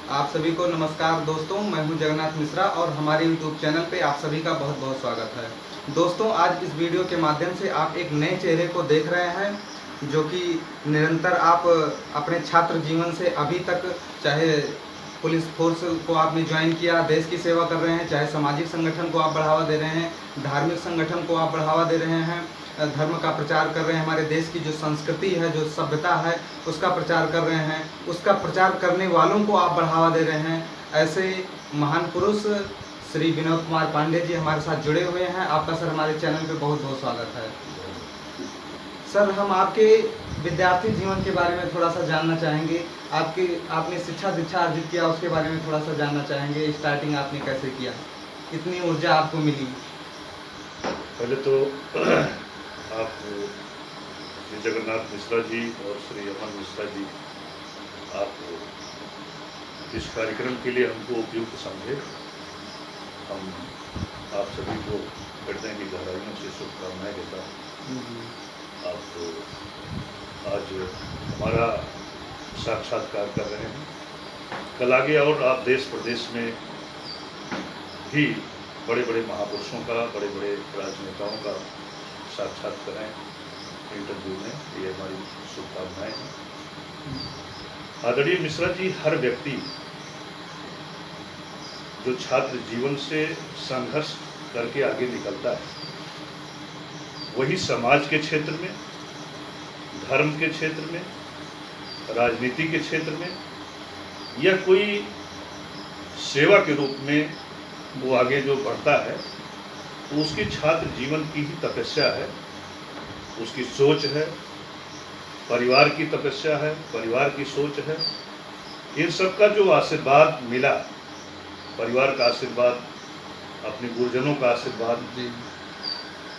आप सभी को नमस्कार दोस्तों, मैं हूं जगन्नाथ मिश्रा और हमारे YouTube चैनल पे आप सभी का बहुत बहुत स्वागत है। दोस्तों, आज इस वीडियो के माध्यम से आप एक नए चेहरे को देख रहे हैं जो कि निरंतर आप अपने छात्र जीवन से अभी तक, चाहे पुलिस फोर्स को आपने ज्वाइन किया, देश की सेवा कर रहे हैं, चाहे सामाजिक संगठन को आप बढ़ावा दे रहे हैं, धार्मिक संगठन को आप बढ़ावा दे रहे हैं, धर्म का प्रचार कर रहे हैं, हमारे देश की जो संस्कृति है, जो सभ्यता है, उसका प्रचार कर रहे हैं, उसका प्रचार करने वालों को आप बढ़ावा दे रहे हैं। ऐसे महान पुरुष श्री विनोद कुमार पांडे जी हमारे साथ जुड़े हुए हैं। आपका सर हमारे चैनल पे बहुत बहुत स्वागत है। सर, हम आपके विद्यार्थी जीवन के बारे में थोड़ा सा जानना चाहेंगे। आपने शिक्षा दीक्षा अर्जित किया, उसके बारे में थोड़ा सा जानना चाहेंगे। स्टार्टिंग आपने कैसे किया, कितनी ऊर्जा आपको मिली? पहले तो आप श्री जगन्नाथ मिश्रा जी और श्री अमन मिश्रा जी, आप इस कार्यक्रम के लिए हमको उपयुक्त समझे। हम आप सभी को हृदय की गहराइयों से शुभकामनाएं देता हूँ। आप आज हमारा साक्षात्कार कर रहे हैं। कल आगे और आप देश प्रदेश में भी बड़े बड़े महापुरुषों का, बड़े बड़े राजनेताओं का साक्षात करें इंटरव्यू में, ये हमारी शुभकामनाएं हैं। आदरणीय मिश्रा जी, हर व्यक्ति जो छात्र जीवन से संघर्ष करके आगे निकलता है, वही समाज के क्षेत्र में, धर्म के क्षेत्र में, राजनीति के क्षेत्र में या कोई सेवा के रूप में वो आगे जो बढ़ता है, तो उसके छात्र जीवन की ही तपस्या है, उसकी सोच है, परिवार की तपस्या है, परिवार की सोच है। इन सब का जो आशीर्वाद मिला, परिवार का आशीर्वाद, अपने गुरुजनों का आशीर्वाद,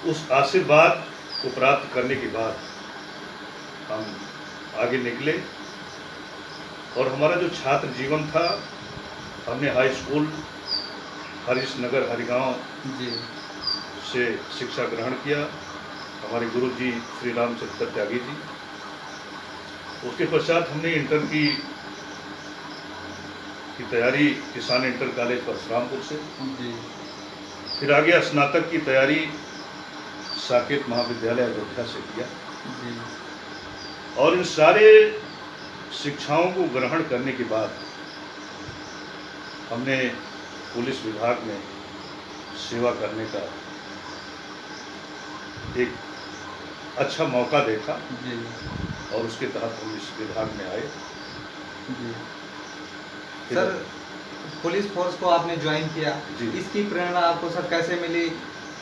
उस आशीर्वाद को प्राप्त करने के बाद हम आगे निकले। और हमारा जो छात्र जीवन था, हमने हाई स्कूल हरीश नगर हरिगांव से शिक्षा ग्रहण किया, हमारे गुरु जी श्री रामचंद्र त्यागी जी। उसके पश्चात हमने इंटर की तैयारी किसान इंटर कॉलेज परशुरामपुर से, फिर आगे स्नातक की तैयारी साकेत महाविद्यालय अयोध्या से किया। और इन सारे शिक्षाओं को ग्रहण करने के बाद हमने पुलिस विभाग में सेवा करने का एक अच्छा मौका देखा और उसके तहत हम इस विभाग में आए। सर, पुलिस फोर्स को आपने ज्वाइन किया, इसकी प्रेरणा आपको सर कैसे मिली?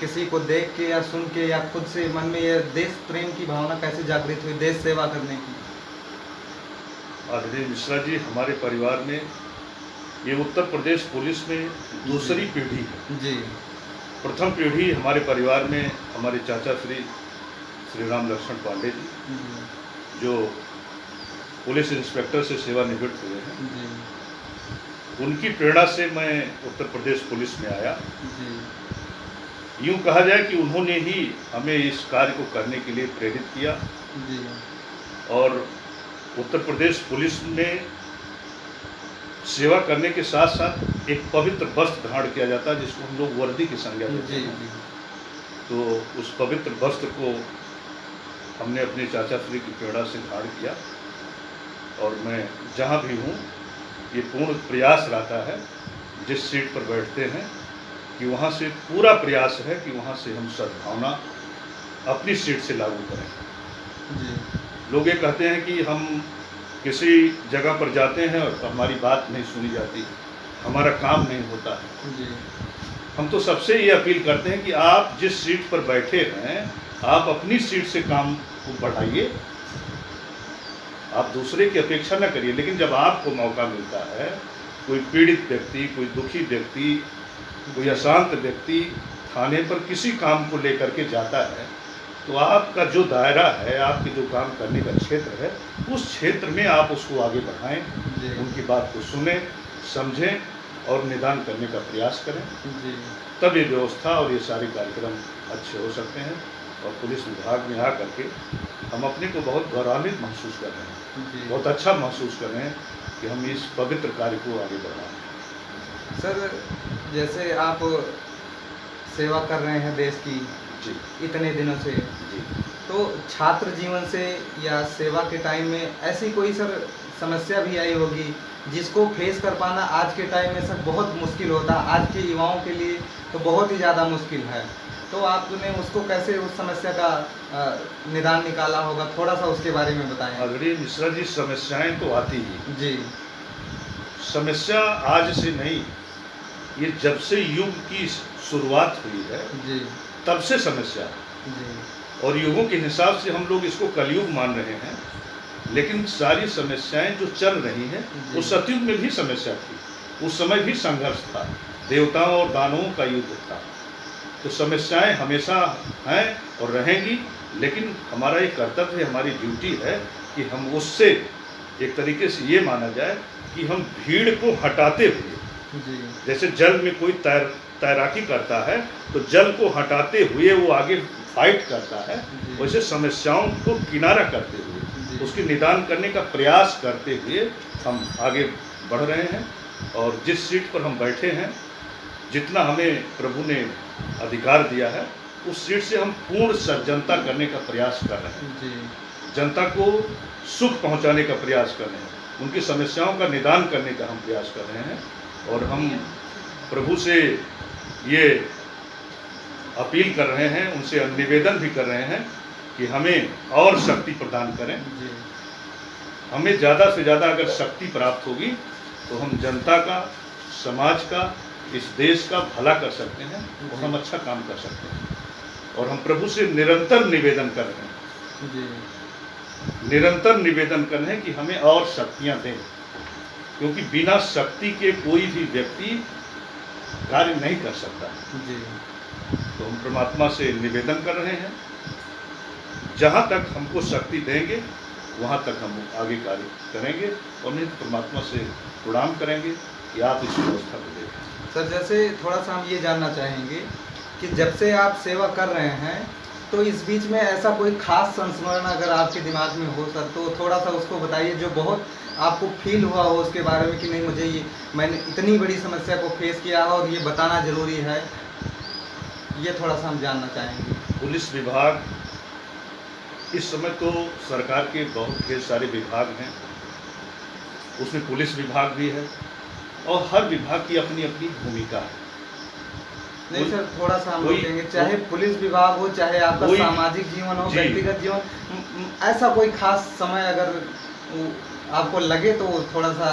किसी को देख के या सुन के या खुद से मन में ये देश प्रेम की भावना कैसे जागृत हुई, देश सेवा करने की? आदरणीय मिश्रा जी, हमारे परिवार में ये उत्तर प्रदेश पुलिस में दूसरी पीढ़ी है जी। प्रथम पीढ़ी हमारे परिवार में हमारे चाचा श्री राम लक्ष्मण पांडे जी, जो पुलिस इंस्पेक्टर से सेवानिवृत्त हुए हैं जी। उनकी प्रेरणा से मैं उत्तर प्रदेश पुलिस में आया जी। यूँ कहा जाए कि उन्होंने ही हमें इस कार्य को करने के लिए प्रेरित किया जी। और उत्तर प्रदेश पुलिस में सेवा करने के साथ साथ एक पवित्र वस्त्र धारण किया जाता है, जिसको हम लोग वर्दी की संज्ञा देते हैं। तो उस पवित्र वस्त्र को हमने अपने चाचा श्री की प्रेरणा से धारण किया और मैं जहाँ भी हूँ, ये पूर्ण प्रयास रहता है, जिस सीट पर बैठते हैं कि वहाँ से पूरा प्रयास है कि वहाँ से हम सद्भावना अपनी सीट से लागू करें जी। लोग ये कहते हैं कि हम किसी जगह पर जाते हैं और हमारी बात नहीं सुनी जाती, हमारा काम नहीं होता है जी। हम तो सबसे ये अपील करते हैं कि आप जिस सीट पर बैठे हैं, आप अपनी सीट से काम को बढ़ाइए, आप दूसरे की अपेक्षा न करिए। लेकिन जब आपको मौका मिलता है, कोई पीड़ित व्यक्ति, कोई दुखी व्यक्ति, कोई अशांत व्यक्ति थाने पर किसी काम को लेकर के जाता है, तो आपका जो दायरा है, आपके जो काम करने का क्षेत्र है, उस क्षेत्र में आप उसको आगे बढ़ाएं, उनकी बात को सुने, समझें और निदान करने का प्रयास करें जी। तब ये व्यवस्था और ये सारे कार्यक्रम अच्छे हो सकते हैं। और पुलिस विभाग में आकर के हम अपने को बहुत गौरवान्वित महसूस कर रहे हैं, बहुत अच्छा महसूस कर रहे हैं कि हम इस पवित्र कार्य को आगे बढ़ाएं। सर, जैसे आप सेवा कर रहे हैं देश की जी इतने दिनों से, जी। तो छात्र जीवन से या सेवा के टाइम में ऐसी कोई सर समस्या भी आई होगी जिसको फेस कर पाना आज के टाइम में सर बहुत मुश्किल होता है, आज के युवाओं के लिए तो बहुत ही ज़्यादा मुश्किल है। तो आपने उसको कैसे उस समस्या का निदान निकाला होगा, थोड़ा सा उसके बारे में बताएं। आदरणीय मिश्रा जी, समस्याएं तो आती ही जी। समस्या आज से नहीं, ये जब से युग की शुरुआत हुई है जी तब से समस्या है। जी और युगों के हिसाब से हम लोग इसको कलयुग मान रहे हैं, लेकिन सारी समस्याएं जो चल रही हैं वो सतयुग में भी समस्या थी। उस समय भी संघर्ष था, देवताओं और दानवों का युद्ध था। तो समस्याएं हमेशा हैं और रहेंगी, लेकिन हमारा एक कर्तव्य है, हमारी ड्यूटी है कि हम उससे एक तरीके से ये माना जाए कि हम भीड़ को हटाते हुए, जैसे जल में कोई तैराकी करता है तो जल को हटाते हुए वो आगे फाइट करता है, वैसे समस्याओं को किनारा करते हुए उसके निदान करने का प्रयास करते हुए हम आगे बढ़ रहे हैं। और जिस सीट पर हम बैठे हैं, जितना हमें प्रभु ने अधिकार दिया है, उस सीट से हम पूर्ण सज्जनता करने का प्रयास कर रहे हैं। जनता को सुख पहुंचाने का प्रयास कर रहे हैं, उनकी समस्याओं का निदान करने का हम प्रयास कर रहे हैं। और हम प्रभु से ये अपील कर रहे हैं, उनसे निवेदन भी कर रहे हैं कि हमें और शक्ति प्रदान करें। हमें ज़्यादा से ज़्यादा अगर शक्ति प्राप्त होगी तो हम जनता का, समाज का, इस देश का भला कर सकते हैं और हम अच्छा काम कर सकते हैं। और हम प्रभु से निरंतर निवेदन कर रहे हैं, निरंतर निवेदन कर रहे हैं कि हमें और शक्तियाँ दें, क्योंकि बिना शक्ति के कोई भी व्यक्ति कार्य नहीं कर सकता। तो हम परमात्मा से निवेदन कर रहे हैं, जहाँ तक हमको शक्ति देंगे वहाँ तक हम आगे कार्य करेंगे, और नहीं तो परमात्मा से प्रणाम करेंगे कि आप इस व्यवस्था को देखें। सर, जैसे थोड़ा सा हम ये जानना चाहेंगे कि जब से आप सेवा कर रहे हैं तो इस बीच में ऐसा कोई खास संस्मरण अगर आपके दिमाग में हो सर, तो थोड़ा सा उसको बताइए, जो बहुत आपको फील हुआ हो उसके बारे में कि नहीं, मुझे ये, मैंने इतनी बड़ी समस्या को फेस किया है और ये बताना ज़रूरी है, ये थोड़ा सा हम जानना चाहेंगे। पुलिस विभाग, इस समय तो सरकार के बहुत ढेर सारे विभाग हैं, उसमें पुलिस विभाग भी है और हर विभाग की अपनी अपनी भूमिका है। नहीं सर, थोड़ा सा हम कहेंगे, चाहे पुलिस विभाग हो, चाहे आपका सामाजिक जीवन हो, व्यक्तिगत जीवन, ऐसा कोई खास समय अगर आपको लगे तो थोड़ा सा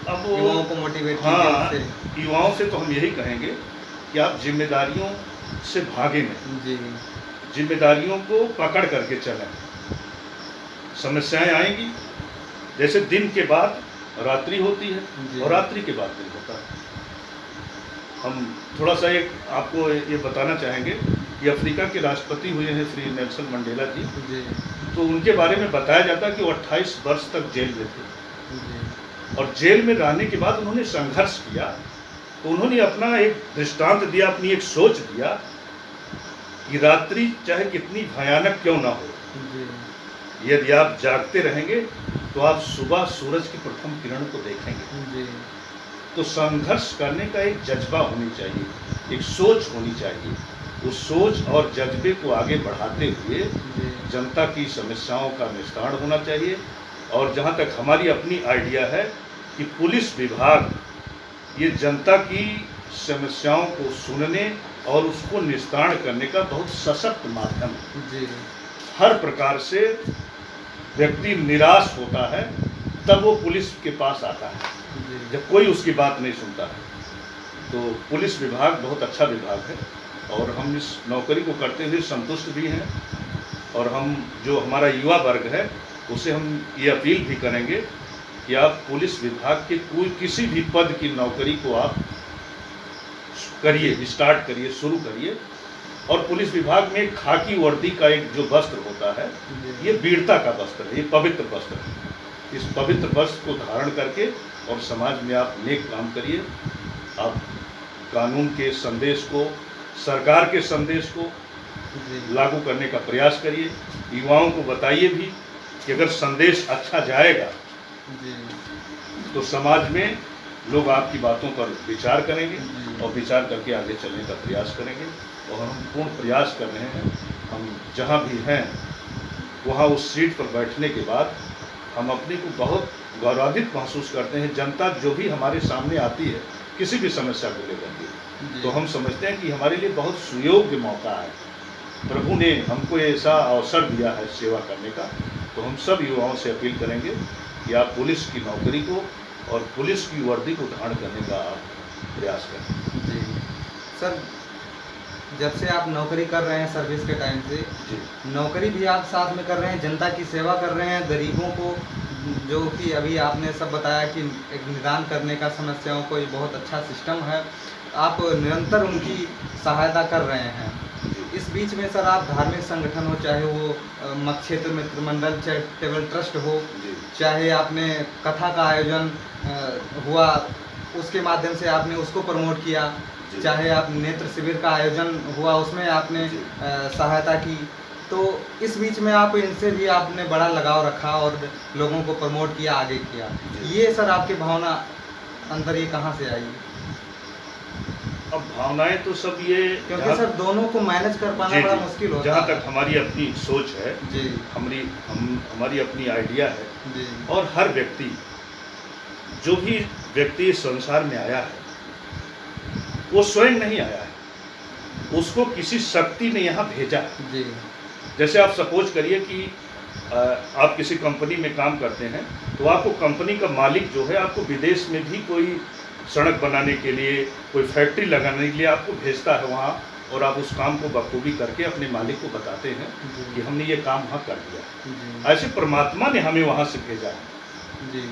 अब युवाओं को मोटिवेट कीजिए। युवाओं से तो हम यही कहेंगे कि आप जिम्मेदारियों से भागे नहीं, जिम्मेदारियों को पकड़ करके चलें। समस्याएं आएंगी, जैसे दिन के बाद रात्रि होती है और रात्रि के बाद दिन होता है। हम थोड़ा सा एक आपको ये बताना चाहेंगे कि अफ्रीका के राष्ट्रपति हुए हैं श्री नेल्सन मंडेला जी, तो उनके बारे में बताया जाता है कि वो 28 वर्ष तक जेल में थे और जेल में रहने के बाद उन्होंने संघर्ष किया। तो उन्होंने अपना एक दृष्टांत दिया, अपनी एक सोच दिया कि रात्रि चाहे कितनी भयानक क्यों ना हो, यदि आप जागते रहेंगे तो आप सुबह सूरज की प्रथम किरण को देखेंगे। तो संघर्ष करने का एक जज्बा होनी चाहिए, एक सोच होनी चाहिए। उस सोच और जज्बे को आगे बढ़ाते हुए जनता की समस्याओं का निस्तारण होना चाहिए। और जहाँ तक हमारी अपनी आइडिया है कि पुलिस विभाग ये जनता की समस्याओं को सुनने और उसको निस्तारण करने का बहुत सशक्त माध्यम है। हर प्रकार से व्यक्ति निराश होता है तब वो पुलिस के पास आता है, जब कोई उसकी बात नहीं सुनता है। तो पुलिस विभाग बहुत अच्छा विभाग है और हम इस नौकरी को करते हुए संतुष्ट भी हैं। और हम जो हमारा युवा वर्ग है उसे हम ये अपील भी करेंगे कि आप पुलिस विभाग के कोई किसी भी पद की नौकरी को आप करिए, स्टार्ट करिए, शुरू करिए। और पुलिस विभाग में खाकी वर्दी का एक जो वस्त्र होता है, ये वीरता का वस्त्र है, ये पवित्र वस्त्र है। इस पवित्र वस्त्र को धारण करके और समाज में आप नेक काम करिए। आप कानून के संदेश को, सरकार के संदेश को लागू करने का प्रयास करिए। युवाओं को बताइए भी कि अगर संदेश अच्छा जाएगा तो समाज में लोग आपकी बातों पर विचार करेंगे और विचार करके आगे चलने का प्रयास करेंगे। और हम पूर्ण प्रयास कर रहे हैं। हम जहाँ भी हैं वहाँ उस सीट पर बैठने के बाद हम अपने को बहुत गौरवान्वित महसूस करते हैं। जनता जो भी हमारे सामने आती है किसी भी समस्या को लेकर के, तो हम समझते हैं कि हमारे लिए बहुत सुयोग्य मौका है। प्रभु ने हमको ऐसा अवसर दिया है सेवा करने का। तो हम सब युवाओं से अपील करेंगे कि आप पुलिस की नौकरी को और पुलिस की वर्दी को धारण करने का आप प्रयास करें। जी सर, जब से आप नौकरी कर रहे हैं सर्विस के टाइम से, नौकरी भी आप साथ में कर रहे हैं, जनता की सेवा कर रहे हैं, गरीबों को, जो कि अभी आपने सब बताया कि एक निदान करने का समस्याओं को ये बहुत अच्छा सिस्टम है, आप निरंतर उनकी सहायता कर रहे हैं। इस बीच में सर आप धार्मिक संगठन हो, चाहे वो मत क्षेत्र मित्र मंडल चैरिटेबल ट्रस्ट हो, चाहे आपने कथा का आयोजन हुआ उसके माध्यम से आपने उसको प्रमोट किया, चाहे आप नेत्र शिविर का आयोजन हुआ उसमें आपने सहायता की, तो इस बीच में आप इनसे भी आपने बड़ा लगाव रखा और लोगों को प्रमोट किया, आगे किया। ये सर आपकी भावना अंदर ये कहाँ से आई? अब भावनाएं तो सब ये, क्योंकि सर दोनों को मैनेज कर पाना बड़ा मुश्किल होता है। जहाँ तक हमारी अपनी सोच है जी, हमारी अपनी आइडिया है जी, और हर व्यक्ति, जो भी व्यक्ति इस संसार में आया है वो स्वयं नहीं आया है, उसको किसी शक्ति ने यहाँ भेजा है। जी, जैसे आप सपोज करिए कि आप किसी कंपनी में काम करते हैं, तो आपको कंपनी का मालिक जो है आपको विदेश में भी कोई सड़क बनाने के लिए, कोई फैक्ट्री लगाने के लिए आपको भेजता है वहाँ, और आप उस काम को बखूबी करके अपने मालिक को बताते हैं कि हमने ये काम वहाँ कर दिया। ऐसे परमात्मा ने हमें वहाँ से भेजा है।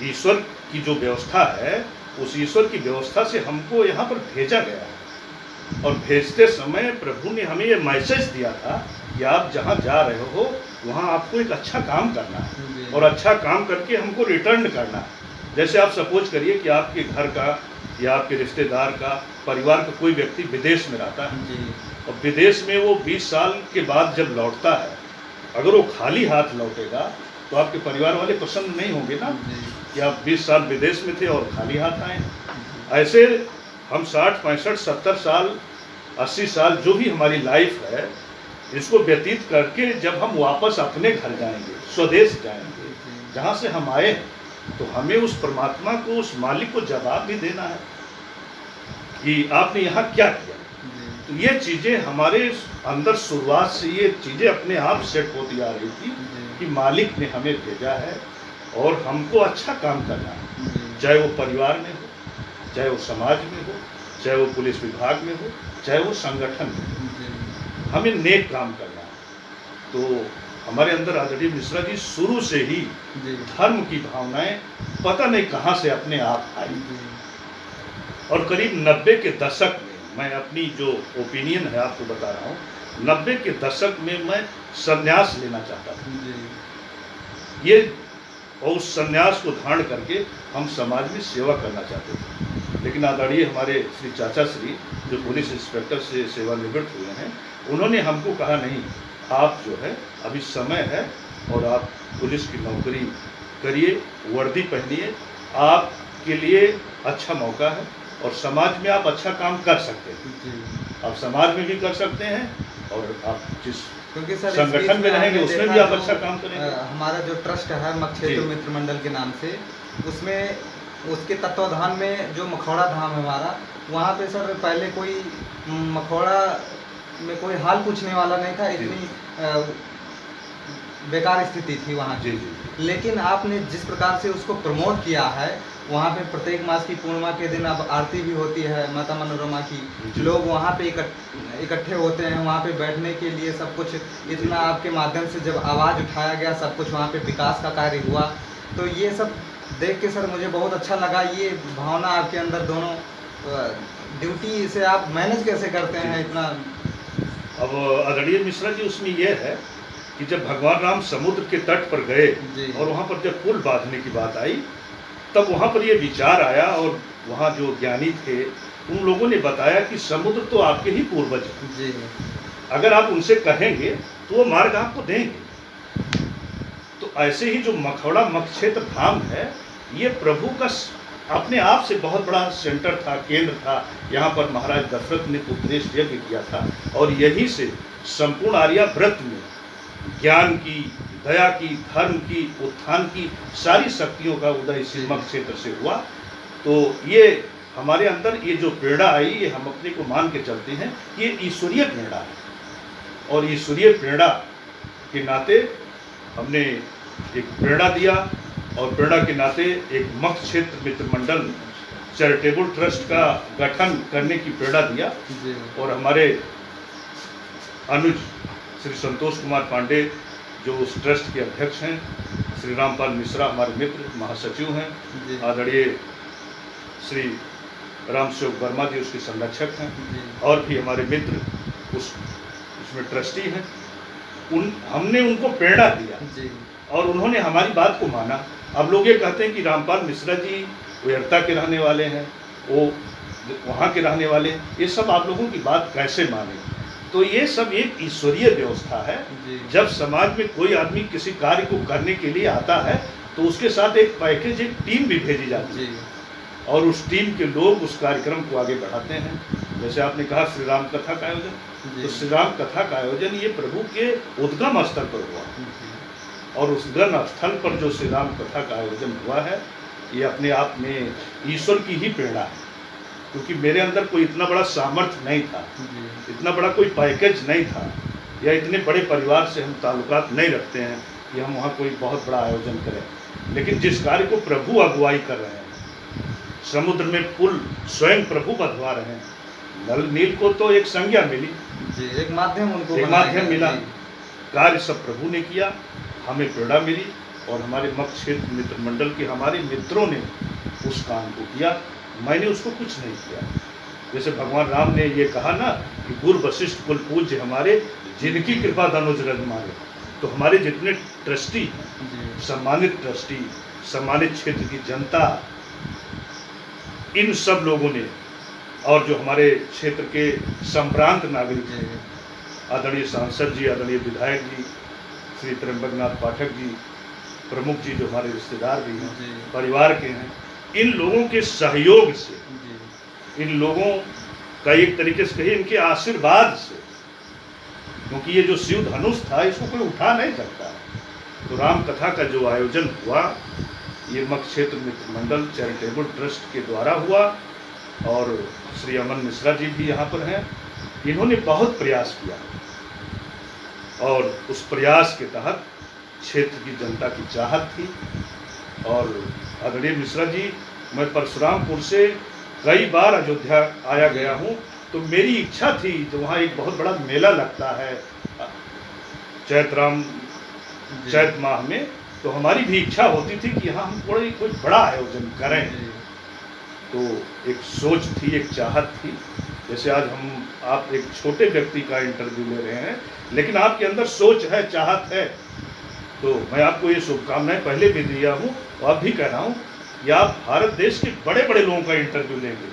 ईश्वर की जो व्यवस्था है, उस ईश्वर की व्यवस्था से हमको यहाँ पर भेजा गया है। और भेजते समय प्रभु ने हमें ये मैसेज दिया था कि आप जहाँ जा रहे हो वहाँ आपको एक अच्छा काम करना है और अच्छा काम करके हमको रिटर्न करना है। जैसे आप सपोज करिए कि आपके घर का या आपके रिश्तेदार का, परिवार का कोई व्यक्ति विदेश में रहता है और विदेश में वो 20 साल के बाद जब लौटता है, अगर वो खाली हाथ लौटेगा तो आपके परिवार वाले पसंद नहीं होंगे ना कि आप 20 साल विदेश में थे और खाली हाथ आए। ऐसे हम 60, 65, 70 साल, 80 साल जो भी हमारी लाइफ है, इसको व्यतीत करके जब हम वापस अपने घर जाएंगे, स्वदेश जाएंगे, जहाँ से हम आए, तो हमें उस परमात्मा को, उस मालिक को जवाब भी देना है कि आपने यहाँ क्या किया। तो ये चीज़ें हमारे अंदर शुरुआत से ये चीज़ें अपने आप सेट होती आ रही थी कि मालिक ने हमें भेजा है और हमको अच्छा काम करना है, चाहे वो परिवार में हो, चाहे वो समाज में हो, चाहे वो पुलिस विभाग में हो, चाहे वो संगठन में हो, हमें नेक काम करना है। तो हमारे अंदर आदरणीय मिश्रा जी शुरू से ही धर्म की भावनाएं पता नहीं कहाँ से अपने आप आई। और करीब 90 के दशक में, मैं अपनी जो ओपिनियन है आपको बता रहा हूँ, 90 के दशक में मैं संन्यास लेना चाहता था। ये और उस संन्यास को धारण करके हम समाज में सेवा करना चाहते थे। लेकिन आदरणीय हमारे श्री चाचा श्री, जो पुलिस इंस्पेक्टर से सेवानिवृत्त हुए हैं, उन्होंने हमको कहा नहीं, आप जो है अभी समय है और आप पुलिस की नौकरी करिए, वर्दी पहनिए, आपके लिए अच्छा मौका है और समाज में आप अच्छा काम कर सकते हैं। आप समाज में भी कर सकते हैं और आप जिस क्योंकि सर संगठन में रहेंगे उसमें भी आप अच्छा काम करेंगे। हमारा जो ट्रस्ट है मत क्षेत्र मित्र मंडल के नाम से, उसमें उसके तत्वाधान में जो मखौड़ा धाम है हमारा, वहाँ पे सर पहले कोई मखौड़ा में कोई हाल पूछने वाला नहीं था, इतनी बेकार स्थिति थी वहाँ की। लेकिन आपने जिस प्रकार से उसको प्रमोट किया है, वहाँ पे प्रत्येक मास की पूर्णिमा के दिन अब आरती भी होती है माता मनोरमा की, लोग वहाँ पे इकट्ठे होते हैं, वहाँ पे बैठने के लिए सब कुछ, इतना आपके माध्यम से जब आवाज़ उठाया गया, सब कुछ वहाँ पे विकास का कार्य हुआ, तो ये सब देख के सर मुझे बहुत अच्छा लगा। ये भावना आपके अंदर, दोनों ड्यूटी से आप मैनेज कैसे करते हैं इतना? अब आदरणीय मिश्रा जी, उसमें यह है कि जब भगवान राम समुद्र के तट पर गए और वहाँ पर जब पुल बांधने की बात आई, तब वहाँ पर ये विचार आया और वहाँ जो ज्ञानी थे उन लोगों ने बताया कि समुद्र तो आपके ही पूर्वज हैं, अगर आप उनसे कहेंगे तो वो मार्ग आपको देंगे। तो ऐसे ही जो मखौड़ा मत क्षेत्र धाम है, ये प्रभु का अपने आप से बहुत बड़ा सेंटर था, केंद्र था। यहाँ पर महाराज दशरथ ने उपदेश यज्ञ किया था और यहीं से संपूर्ण आर्यावर्त में ज्ञान की, दया की, धर्म की, उत्थान की सारी शक्तियों का उदय इस मगध क्षेत्र से हुआ। तो ये हमारे अंदर ये जो प्रेरणा आई, ये हम अपने को मान के चलते हैं कि ये ईश्वरीय प्रेरणा है और ईश्वरीय प्रेरणा के नाते हमने एक प्रेरणा दिया और प्रेरणा के नाते एक मगध क्षेत्र मित्र मंडल चैरिटेबल ट्रस्ट का गठन करने की प्रेरणा दिया। और हमारे अनुज श्री संतोष कुमार पांडे जो उस ट्रस्ट के अध्यक्ष हैं, श्री रामपाल मिश्रा हमारे मित्र महासचिव हैं, आदरणीय श्री रामसेवक वर्मा जी उसके संरक्षक हैं और भी हमारे मित्र उसमें ट्रस्टी हैं। हमने उनको प्रेरणा दिया और उन्होंने हमारी बात को माना। अब लोग ये कहते हैं कि रामपाल मिश्रा जी उयरता के रहने वाले हैं, वो वहाँ के रहने वाले हैं, ये सब आप लोगों की बात कैसे माने? तो ये सब एक ईश्वरीय व्यवस्था है। जब समाज में कोई आदमी किसी कार्य को करने के लिए आता है तो उसके साथ एक पैकेज, एक टीम भी भेजी जाती है और उस टीम के लोग उस कार्यक्रम को आगे बढ़ाते हैं। जैसे आपने कहा श्री राम कथा का आयोजन, तो श्री राम कथा का आयोजन ये प्रभु के उद्गम स्थल पर हुआ और उस उद्गम स्थल पर जो श्री राम कथा का आयोजन हुआ है, ये अपने आप में ईश्वर की ही प्रेरणा है। क्योंकि मेरे अंदर कोई इतना बड़ा सामर्थ्य नहीं था, इतना बड़ा कोई पैकेज नहीं था, या इतने बड़े परिवार से हम ताल्लुकात नहीं रखते हैं कि हम वहाँ कोई बहुत बड़ा आयोजन करें। लेकिन जिस कार्य को प्रभु अगुवाई कर रहे हैं, समुद्र में पुल स्वयं प्रभु बंधवा रहे हैं, नल नील को तो एक संज्ञा मिली, एक माध्यम उनको माध्यम मिला, कार्य सब प्रभु ने किया, हमें प्रेरणा मिली और हमारे मगध क्षेत्र मित्र मंडल के हमारे मित्रों ने उस काम को किया। मैंने उसको कुछ नहीं किया। जैसे भगवान राम ने ये कहा ना कि गुरु वशिष्ठ कुल पूज्य हमारे, जिनकी कृपा धनुज रंग मारे। तो हमारे जितने ट्रस्टी, सम्मानित ट्रस्टी, सम्मानित क्षेत्र की जनता, इन सब लोगों ने और जो हमारे क्षेत्र के संभ्रांत नागरिक हैं, आदरणीय सांसद जी, आदरणीय विधायक जी, श्री त्र्यंबकनाथ पाठक जी, प्रमुख जी जो हमारे रिश्तेदार भी हैं, परिवार के हैं, इन लोगों के सहयोग से, इन लोगों का एक तरीके से कहिए इनके आशीर्वाद से, क्योंकि ये जो शिव धनुष था इसको कोई उठा नहीं सकता। तो राम कथा का जो आयोजन हुआ ये मगध क्षेत्र मित्र मंडल चैरिटेबल ट्रस्ट के द्वारा हुआ और श्री अमन मिश्रा जी भी यहाँ पर हैं। इन्होंने बहुत प्रयास किया और उस प्रयास के तहत क्षेत्र की जनता की चाहत थी। और आदरणीय मिश्रा जी, मैं परशुरामपुर से कई बार अयोध्या आया गया हूँ, तो मेरी इच्छा थी, जो वहाँ एक बहुत बड़ा मेला लगता है चैत माह में, तो हमारी भी इच्छा होती थी कि यहाँ हम कोई बड़ा आयोजन करें। तो एक सोच थी, एक चाहत थी। जैसे आज आप एक छोटे व्यक्ति का इंटरव्यू ले रहे हैं, लेकिन आपके अंदर सोच है, चाहत है। तो मैं आपको ये शुभकामनाएं पहले भी दिया हूँ और अब भी कह रहा हूँ कि आप भारत देश के बड़े बड़े लोगों का इंटरव्यू लेंगे,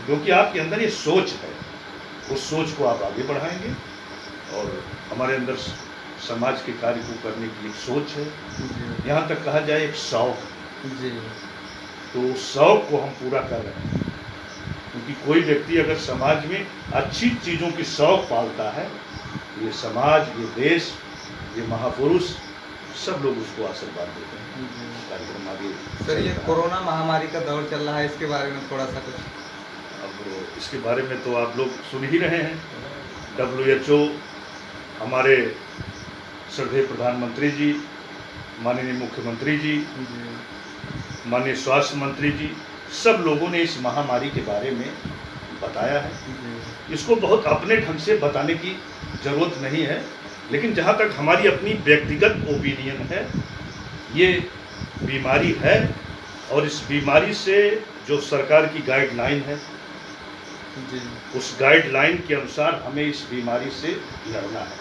क्योंकि आपके अंदर ये सोच है। उस सोच को आप आगे बढ़ाएंगे और हमारे अंदर समाज के कार्य को करने की एक सोच है, यहाँ तक कहा जाए एक शौक। तो उस शौक को हम पूरा कर रहे हैं, क्योंकि कोई व्यक्ति अगर समाज में अच्छी चीज़ों की शौक पालता है, ये समाज, ये देश, ये महापुरुष सब लोग उसको आशीर्वाद देते हैं। कार्यक्रम आगे सर, ये कोरोना महामारी का दौर चल रहा है, इसके बारे में थोड़ा सा कुछ। अब इसके बारे में तो आप लोग सुन ही रहे हैं। WHO, हमारे श्रद्धेय प्रधानमंत्री जी, माननीय मुख्यमंत्री जी, माननीय स्वास्थ्य मंत्री जी, सब लोगों ने इस महामारी के बारे में बताया है। इसको बहुत अपने ढंग से बताने की ज़रूरत नहीं है, लेकिन जहाँ तक हमारी अपनी व्यक्तिगत ओपिनियन है, ये बीमारी है और इस बीमारी से जो सरकार की गाइडलाइन है, उस गाइडलाइन के अनुसार हमें इस बीमारी से लड़ना है।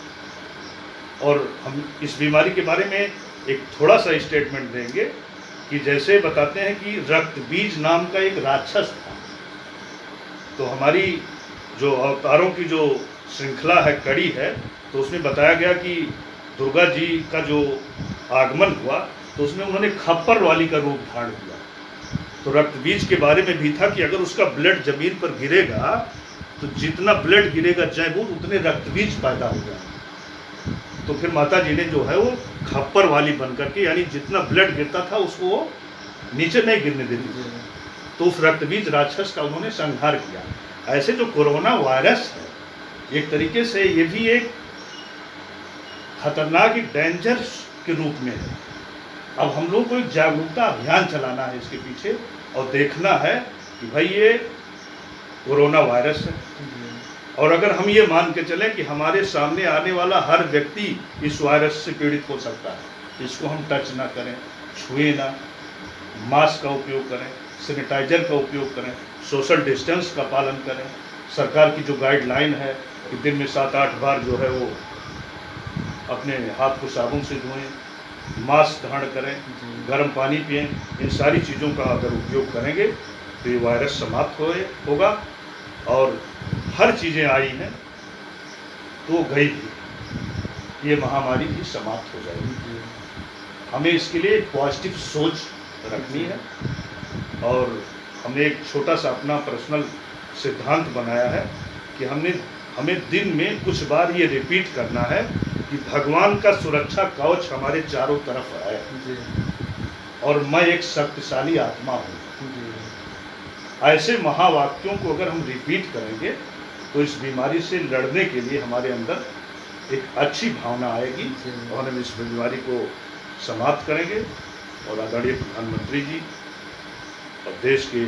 और हम इस बीमारी के बारे में एक थोड़ा सा स्टेटमेंट देंगे कि जैसे बताते हैं कि रक्त बीज नाम का एक राक्षस था, तो हमारी जो अवतारों की जो श्रृंखला है, कड़ी है, तो उसमें बताया गया कि दुर्गा जी का जो आगमन हुआ तो उसमें उन्होंने खप्पर वाली का रूप धारण किया। तो रक्त बीज के बारे में भी था कि अगर उसका ब्लड जमीन पर गिरेगा तो जितना ब्लड गिरेगा जयबूत उतने रक्त बीज पैदा हो जाए। तो फिर माता जी ने जो है वो खप्पर वाली बन करके, यानी जितना ब्लड गिरता था उसको वो नीचे नहीं गिरने देती थी, तो उस रक्त बीज राक्षस का उन्होंने संहार किया। ऐसे जो कोरोना वायरस है एक तरीके से ये भी एक खतरनाक, एक डेंजर के रूप में है। अब हम लोग को एक जागरूकता अभियान चलाना है इसके पीछे, और देखना है कि भाई ये कोरोना वायरस है, और अगर हम ये मान के चलें कि हमारे सामने आने वाला हर व्यक्ति इस वायरस से पीड़ित हो सकता है, इसको हम टच ना करें, छुए ना, मास्क का उपयोग करें, सैनिटाइजर का उपयोग करें, सोशल डिस्टेंस का पालन करें, सरकार की जो गाइडलाइन है कि दिन में 7-8 बार जो है वो अपने हाथ को साबुन से धोएं, मास्क धारण करें, गर्म पानी पिएं, इन सारी चीज़ों का अगर उपयोग करेंगे तो ये वायरस समाप्त होगा। और हर चीज़ें आई हैं तो गई भी, ये महामारी भी समाप्त हो जाएगी। हमें इसके लिए पॉजिटिव सोच रखनी है, और हमने एक छोटा सा अपना पर्सनल सिद्धांत बनाया है कि हमें दिन में कुछ बार ये रिपीट करना है कि भगवान का सुरक्षा कवच हमारे चारों तरफ है और मैं एक शक्तिशाली आत्मा हूँ। ऐसे महावाक्यों को अगर हम रिपीट करेंगे तो इस बीमारी से लड़ने के लिए हमारे अंदर एक अच्छी भावना आएगी और हम इस बीमारी को समाप्त करेंगे। और आदरणीय प्रधानमंत्री जी और देश के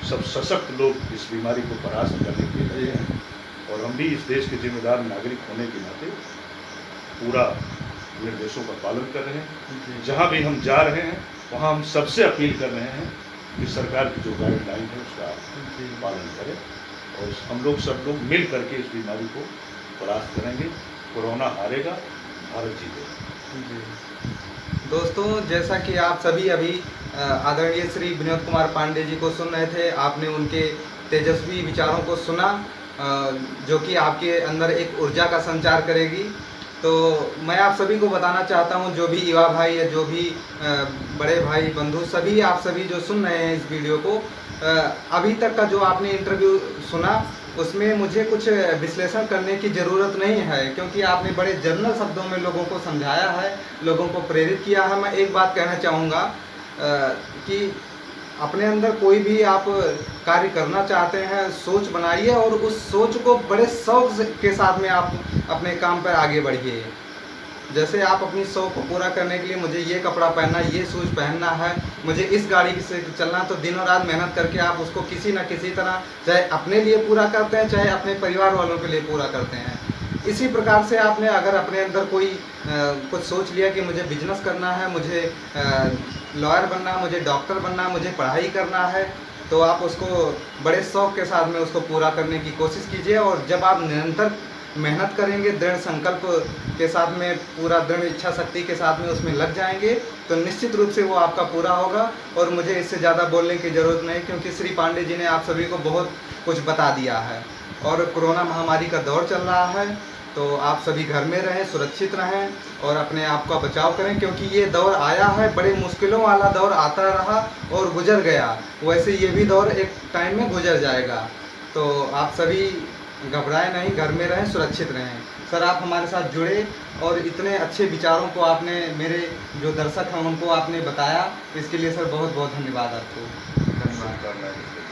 सब सशक्त लोग इस बीमारी को परास्त करने के लिए हैं, और हम भी इस देश के जिम्मेदार नागरिक होने के नाते पूरा निर्देशों का पालन कर रहे हैं। जहाँ भी हम जा रहे हैं वहाँ हम सबसे अपील कर रहे हैं कि सरकार की जो गाइडलाइन है उसका पालन करें, और हम लोग सब लोग मिल करके इस बीमारी को परास्त करेंगे। कोरोना हारेगा, भारत जीतेगा। दोस्तों, जैसा कि आप सभी अभी आदरणीय श्री विनोद कुमार पांडे जी को सुन रहे थे, आपने उनके तेजस्वी विचारों को सुना जो कि आपके अंदर एक ऊर्जा का संचार करेगी। तो मैं आप सभी को बताना चाहता हूं, जो भी युवा भाई या जो भी बड़े भाई बंधु सभी, आप सभी जो सुन रहे हैं इस वीडियो को, अभी तक का जो आपने इंटरव्यू सुना उसमें मुझे कुछ विश्लेषण करने की ज़रूरत नहीं है, क्योंकि आपने बड़े जनरल शब्दों में लोगों को समझाया है, लोगों को प्रेरित किया है। मैं एक बात कहना चाहूँगा कि अपने अंदर कोई भी आप कार्य करना चाहते हैं, सोच बनाइए और उस सोच को बड़े शौक के साथ में आप अपने काम पर आगे बढ़िए। जैसे आप अपनी शौक को पूरा करने के लिए मुझे ये कपड़ा पहनना, ये शूज़ पहनना है, मुझे इस गाड़ी से चलना, तो दिनों रात मेहनत करके आप उसको किसी न किसी तरह चाहे अपने लिए पूरा करते हैं, चाहे अपने परिवार वालों के लिए पूरा करते हैं। इसी प्रकार से आपने अगर अपने अंदर कोई कुछ सोच लिया कि मुझे बिजनेस करना है, मुझे लॉयर बनना, मुझे डॉक्टर बनना, मुझे पढ़ाई करना है, तो आप उसको बड़े शौक़ के साथ में उसको पूरा करने की कोशिश कीजिए। और जब आप निरंतर मेहनत करेंगे, दृढ़ संकल्प के साथ में, पूरा दृढ़ इच्छा शक्ति के साथ में उसमें लग जाएंगे, तो निश्चित रूप से वो आपका पूरा होगा। और मुझे इससे ज़्यादा बोलने की ज़रूरत नहीं, क्योंकि श्री पांडे जी ने आप सभी को बहुत कुछ बता दिया है। और कोरोना महामारी का दौर चल रहा है, तो आप सभी घर में रहें, सुरक्षित रहें और अपने आप का बचाव करें, क्योंकि ये दौर आया है, बड़े मुश्किलों वाला दौर आता रहा और गुजर गया, वैसे ये भी दौर एक टाइम में गुजर जाएगा। तो आप सभी घबराएं नहीं, घर में रहें, सुरक्षित रहें। सर, आप हमारे साथ जुड़े और इतने अच्छे विचारों को आपने मेरे जो दर्शक हैं उनको आपने बताया, इसके लिए सर बहुत बहुत धन्यवाद आपको। धन्यवाद।